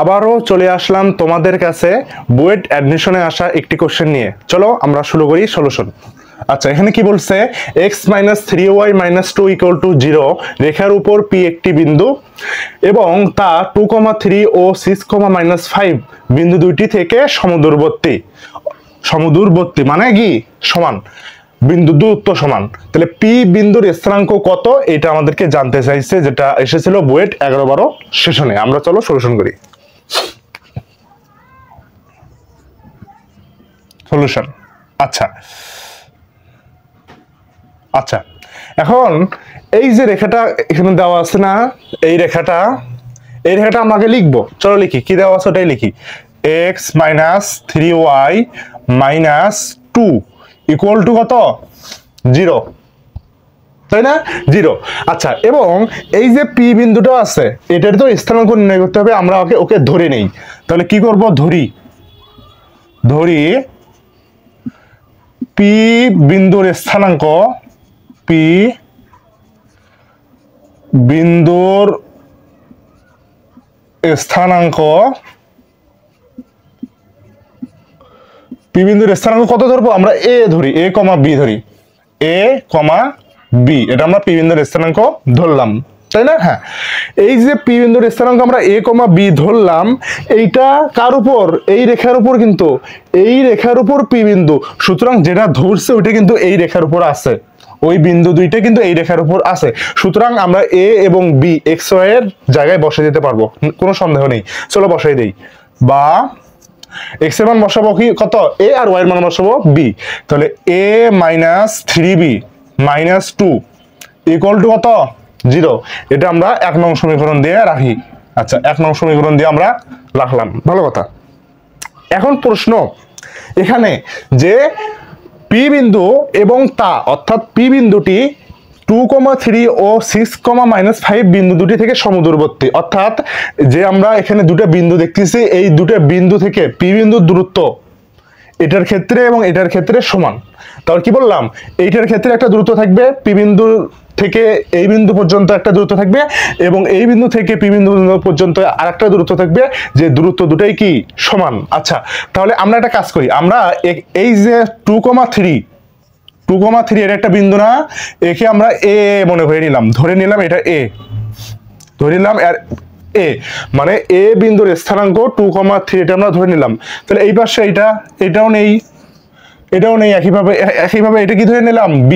আবারও চলে আসলাম তোমাদের কাছে বুয়েট অ্যাডমিশনে আসা একটি কোশ্চেন নিয়ে। চলো আমরা শুরু করি সলিউশন। আচ্ছা, এখানে কি বলছে, x - 3y - 2 = 0 রেখার উপর p একটি বিন্দু এবং তা 2,3 ও 6,-5 বিন্দু দুইটি থেকে সমদূরবর্তী। সমদূরবর্তী মানে কি সমান, বিন্দু দূরত্ব সমান। তাহলে p বিন্দুর স্থানাঙ্ক কত, এটা আমাদেরকে জানতে চাইছে, যেটা এসেছিল বুয়েট 11-12 সেশনে। আমরা চলো সলিউশন করি। সলিউশন। আচ্ছা আচ্ছা এখন এই যে রেখাটা এখানে দেওয়া আছে না, এই রেখাটা আমাকে লিখবো। চলো লিখি, কি দেওয়া আছে ওটাই লিখি। x - 3y - 2 = কত? 0, তাই না? 0। আচ্ছা, এবং এই যে p বিন্দুটা আছে, এটার তো স্থানাঙ্ক নির্ণয় করতে হবে। আমরা ওকে ধরে নেই। তাহলে কি করব, ধরি p বিন্দুর স্থানাঙ্ক, p বিন্দুর স্থানাঙ্ক কত ধরবো আমরা? a ধরি, a, b ধরি, a, b, এটা আমরা p বিন্দুর স্থানাঙ্ক ধরলাম, তাই না? হ্যাঁ, এই যে p বিন্দুর স্থানাঙ্ক আমরা a, b ধরলাম, এইটা কার উপর? এই রেখার উপর। কিন্তু এই রেখার উপর p বিন্দু, সুতরাং যেটা ধরছে ওইটা কিন্তু এই রেখার উপর আছে। ওই বিন্দু দুইটা কিন্তু এই রেখার উপর আছে। সুতরাং আমরা a এবং b x y এর জায়গায় বসে দিতে পারবো, কোনো সন্দেহ নেই। চলো বসাই দেই। বা x এর মান বসাবো কি, কত? a, আর y এর মান বসাবো b। তাহলে a - 3b - 2 = কত? 0। এটা আমরা 1 নং সমীকরণ দিয়ে রাখি। আচ্ছা, 1 নং সমীকরণ দিয়ে আমরা রাখলাম, ভালো কথা। এখন প্রশ্ন এখানে যে p বিন্দু এবং তা, অর্থাৎ p বিন্দুটি 2,3 ও 6,-5 বিন্দু দুটি থেকে সমদূরবর্তী। অর্থাৎ যে আমরা এখানে দুটো বিন্দু দেখতেছি, এই দুটো বিন্দু থেকে p বিন্দুর দূরত্ব এটার ক্ষেত্রে এবং এটার ক্ষেত্রে সমান। তাহলে কি বললাম, এইটার ক্ষেত্রে একটা দূরত্ব থাকবে, p বিন্দু থেকে এই বিন্দু পর্যন্ত একটা দূরত্ব থাকবে, এবং এই বিন্দু থেকে p বিন্দু পর্যন্ত আরেকটা দূরত্ব থাকবে, যে দূরত্ব দুটাই কি সমান। আচ্ছা, তাহলে আমরা একটা কাজ করি। আমরা এই যে 2,3 এর একটা বিন্দু না, একে আমরা a মনে করে নিলাম, ধরে নিলাম এটা a, ধরে নিলাম। আর a মানে a বিন্দুর স্থানাঙ্ক 2,3, এটা আমরা ধরে নিলাম। তাহলে এই পাশে এটাও নেই, একইভাবে এটা কি ধরে নিলাম? b,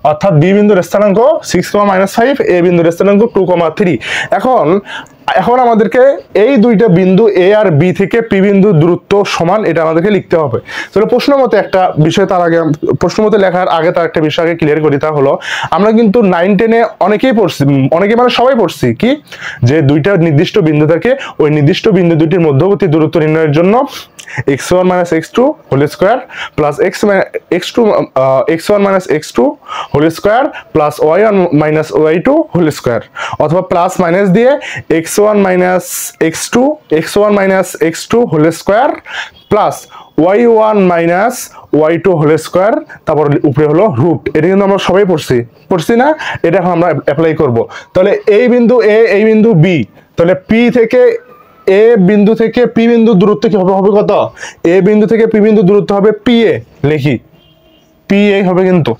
অর্থাৎ b বিন্দুর স্থানাঙ্ক 6,-5, a বিন্দুর স্থানাঙ্ক 2,3। এখন আমাদেরকে এই দুইটা বিন্দু a আর b থেকে p বিন্দুর দূরত্ব সমান, এটা আমাদেরকে লিখতে হবে। তাহলে প্রশ্ন মতে একটা বিষয়, তার আগে প্রশ্ন মতে লেখার আগে তার একটা বিষয় আগে ক্লিয়ার করি। তা হলো, আমরা কিন্তু 9-10-এ অনেকেই পড়ছি, অনেকে মানে সবাই পড়ছি কি, যে দুইটা নির্দিষ্ট বিন্দু থাকে, ওই নির্দিষ্ট বিন্দু দুটির মধ্যবর্তী দূরত্ব নির্ণয়ের জন্য x1 - x2 whole square plus x1 - x2 whole square plus y1 - y2 whole square, অথবা প্লাস মাইনাস দিয়ে x1 - x2 whole square plus y1 - y2 whole square, তারপর উপরে হলো রুট। এটা কিন্তু আমরা সবাই পড়ছি না? এটা এখন আমরা অ্যাপ্লাই করব। তাহলে এই বিন্দু a, এই বিন্দু b, তাহলে p থেকে a বিন্দু থেকে p বিন্দু দূরত্ব কি হবে কত? a বিন্দু থেকে p বিন্দু দূরত্ব হবে pa, লিখি pa হবে, কিন্তু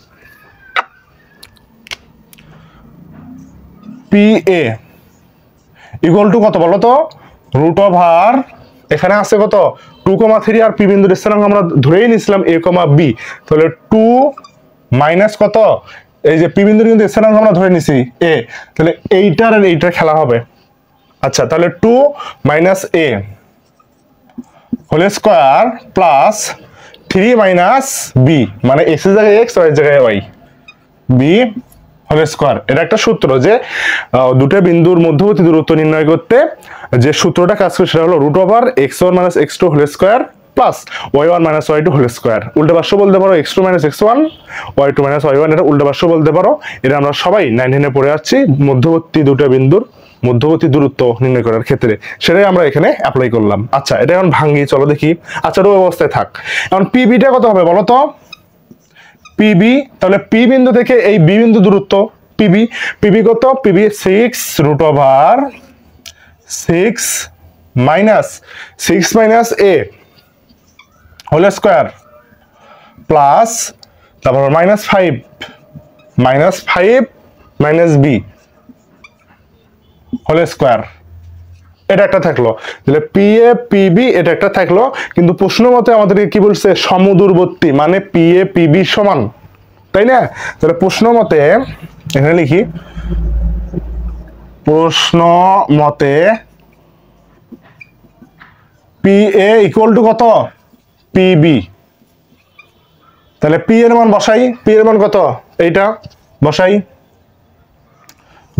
pa = কত বলো তো? √, এখানে আছে কত? 2,3, আর p বিন্দুর স্থানাঙ্ক আমরা ধরেই নিছিলাম a, b। তাহলে 2 মাইনাস কত? এই যে p বিন্দুর কিন্তু স্থানাঙ্ক আমরা ধরে নিছি a, তাহলে এইটার আর এইটার খেলা হবে। আচ্ছা, তাহলে 2 - a whole square plus 3 - b, মানে x এর জায়গায় x, y এর জায়গায় y, b হোল স্কয়ার। এটা একটা সূত্র, যে দুটো বিন্দুর মধ্যবর্তী দূরত্ব নির্ণয় করতে যে সূত্রটা কাজ করে, সেটা হলো √x1 - x2 whole square plus y1 - y2 whole square. উল্টা ভাষ্য বলতে পারো x2 - x1, y2 - y1, এটা উল্টা ভাষ্য বলতে পারো। এটা আমরা সবাই 9-10-এ পড়ে আসছি, মধ্যবর্তী দুটো বিন্দুর মধ্যবর্তী দূরত্ব নির্ণয় করার ক্ষেত্রে, সেটাই আমরা এখানে অ্যাপ্লাই করলাম। আচ্ছা, এটা এখন ভাঙি, চলো দেখি। আচ্ছা, ওই অবস্থায় থাক। এখন pb-টা কত হবে বলো তো? pb, তাহলে p বিন্দু থেকে এই b বিন্দু দূরত্ব pb কত? pb 6 √6 minus 6 minus a whole square plus তারপর -5 মাইনাস বি হোল স্কোয়ার, এটা একটা থাকলো। তাহলে পি এ পি বি এটা একটা থাকলো, কিন্তু প্রশ্ন মতে আমাদেরকে কি বলছে, সমদূরবর্তী, মানে পি এ পি বি সমান, তাই না? তাহলে প্রশ্ন মতে এখানে লিখি, প্রশ্ন মতে পি এ ইকুয়াল টু কত, পি বি। তাহলে পি এর মান বসাই, পি এর মান কত, এইটা বসাই,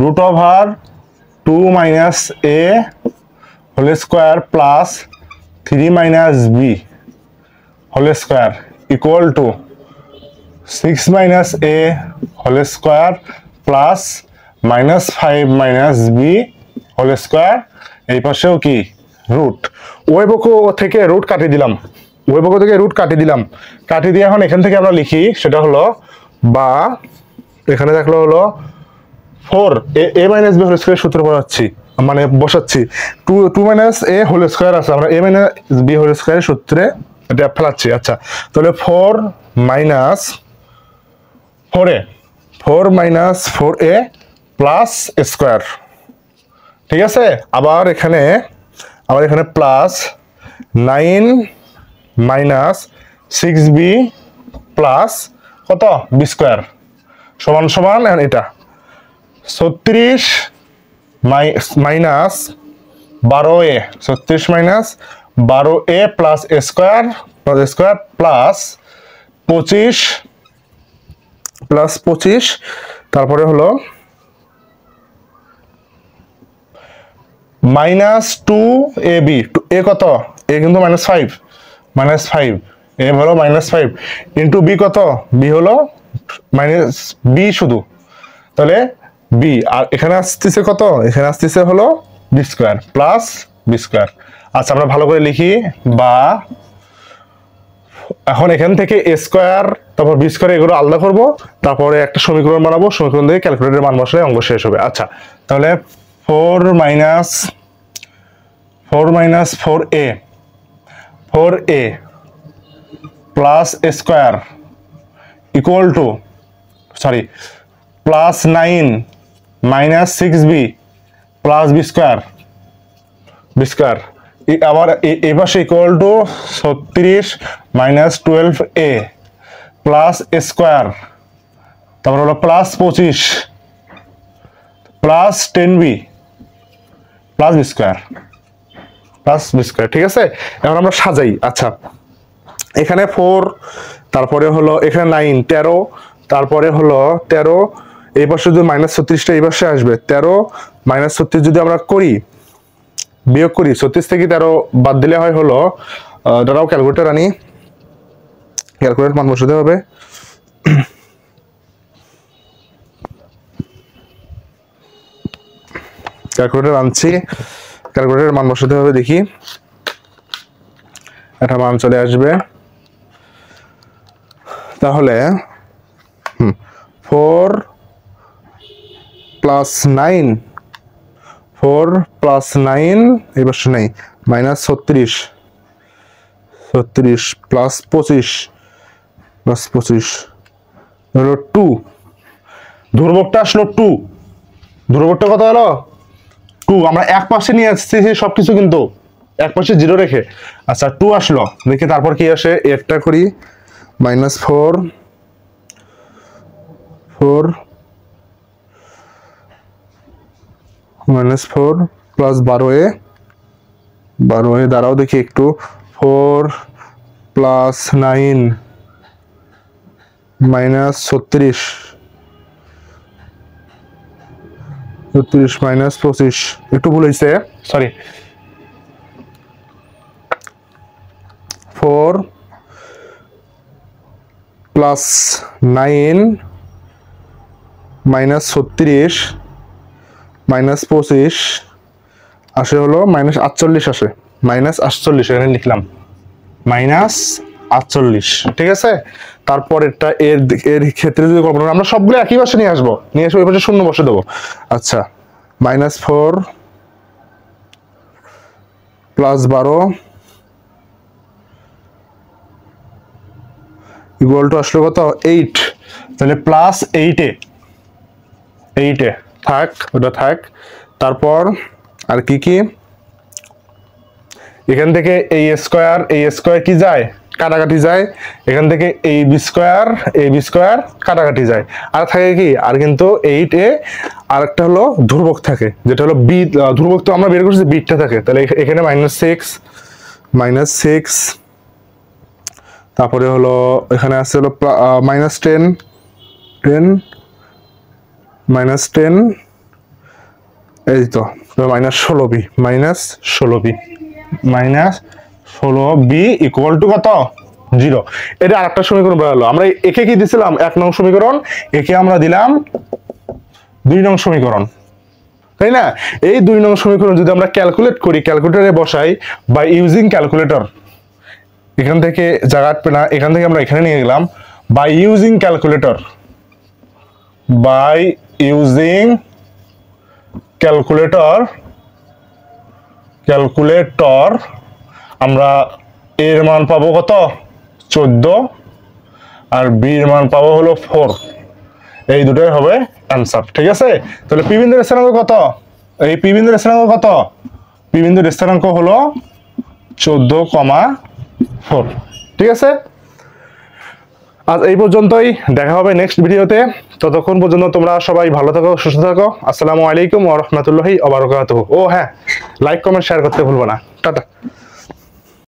√2 minus a whole square plus 3 minus b whole square equal to 6 minus a whole square plus -5 minus b whole square. এই পাশেও কি রুট, ওই পক্ষ থেকে রুট কাটিয়ে দিলাম, ওই পক্ষ থেকে রুট কাটিয়ে দিলাম, কাটিয়ে দিয়ে এখন এখান থেকে আমরা লিখি, সেটা হলো, বা এখানে দেখলো হলো 4 এ মাইনাস বি হোল স্কোয়ার সূত্র পড়াচ্ছি, মানে বসাচ্ছি, 2 মাইনাস এ হোল স্কোয়ার আছে, আমরা এ মাইনাস বি হোল স্কোয়ারের সূত্রে এটা ফেলাচ্ছি। আচ্ছা, তাহলে 4 মাইনাস 4a প্লাস স্কোয়ার, ঠিক আছে। আবার এখানে প্লাস 9 মাইনাস 6b প্লাস কত, বি স্কোয়ার সমান সমান এটা 36 minus 12a, 36 minus 12a plus square plus 25 তারপরে হলো -2ab, এ কত, এ কিন্তু -5 এ হলো -5 ইন্টু বি কত, বি হলো বি শুধু, তাহলে বি, আর এখানে আসতেছে কত, এখানে আসতেছে হলো b square plus b square. আচ্ছা, আমরা ভালো করে লিখি, বা এখন এখান থেকে এ স্কোয়ার তারপর বি স্কোয়ার এগুলো আলাদা করবো, তারপরে একটা সমীকরণ বানাবো, সমীকরণ দিয়ে ক্যালকুলেটরের মান বসালে অঙ্ক শেষ হবে। আচ্ছা, তাহলে 4 minus 4a plus square equal to, sorry, plus 9 minus 6b plus b square, আবার এই পাশে equal to 36 minus 12a plus square, তারপর হলো plus 25 plus 10b plus b square, ঠিক আছে। এখন আমরা সাজাই। আচ্ছা, এখানে 4, তারপরে হলো এখানে 9, 13, তারপরে হলো 13, এই পাশে যদি -36টা এই পাশে আসবে, 13 -36 যদি আমরা বিয়োগ করি, 36 থেকে 13 বাদ দিলে হয় হলো, দাঁড়াও ক্যালকুলেটর আনি, ক্যালকুলেটর মান বসাতে হবে, ক্যালকুলেটর আনছি, ক্যালকুলেটরের মান বসাতে হবে, দেখি একটা মান চলে আসবে। তাহলে 4 প্লাস 9 এই বছর নেই, -36 প্লাস 25 হলো 2, ধ্রুবকটা আসলো 2, ধ্রুবকটা কত হলো 2, আমরা এক পাশে নিয়ে আসছি সবকিছু, কিন্তু এক পাশে 0 রেখে। আচ্ছা, 2 আসলো, দেখি তারপর কি আসে, এরটা করি, -4 প্লাস 12a দ্বারাও দেখি একটু, 4 প্লাস 9 মাইনাস 36 মাইনাস 25, একটু ভুল হয়েছে, সরি, 4 প্লাস 9 মাইনাস 36 মাইনাস 25 আসে হলো -48 আসে, -48 এখানে লিখলাম -48, ঠিক আছে। তারপর এটা এর ক্ষেত্রে যদি আমরা সবগুলো একই পাশে নিয়ে আসবো, নিয়ে এসে ওই পাশে শূন্য বসে দেবো। আচ্ছা, -4 +12 ইকুয়াল টু আসলে কত 8, তাহলে +8 থাক, ওটা থাক। তারপর আর কি কি, এখান থেকে এই স্কয়ার কি যায়, কাটাকাটি যায়, এখান থেকে এই বি স্কয়ার কাটাকাটি যায়, আর থাকে কি, আর কিন্তু 8a আর একটা হলো ধ্রুবক থাকে, যেটা হলো বি ধ্রুবক, তো আমরা বের করছি বিটটা থাকে, তাহলে এখানে -6, তারপরে হলো এখানে আছে হলো -10, এই তো -16b ইকুয়াল টু কত 0। এটা আরেকটা সমীকরণ বেরোলো। আমরা একে কি দিছিলাম 1 নং সমীকরণ, একে আমরা দিলাম 2 নং সমীকরণ, তাই না? এই 2 নং সমীকরণ যদি আমরা ক্যালকুলেট করি, ক্যালকুলেটরে বসাই বাই ইউজিং ক্যালকুলেটর, এখান থেকে জায়গা আটবে না, এখান থেকে আমরা এখানে নিয়ে গেলাম, বাই ইউজিং ক্যালকুলেটর আমরা এর মান পাবো কত 14 আর বি এর মান পাবো হলো 4, এই দুটোই হবে অ্যান্সার। ঠিক আছে, তাহলে পি বিন্দুর স্থানাঙ্ক কত, এই পি বিন্দুর স্থানাঙ্ক কত, পি বিন্দুর স্থানাঙ্ক হলো 14,4। ঠিক আছে, আজ এই পর্যন্তই, দেখা হবে নেক্সট ভিডিওতে। ততক্ষণ পর্যন্ত তোমরা সবাই ভালো থাকো, সুস্থ থাকো। আসসালামু আলাইকুম ওয়া রাহমাতুল্লাহি ওয়া বারাকাতুহু। ও হ্যাঁ, লাইক কমেন্ট শেয়ার করতে ভুলবো না। টাটা।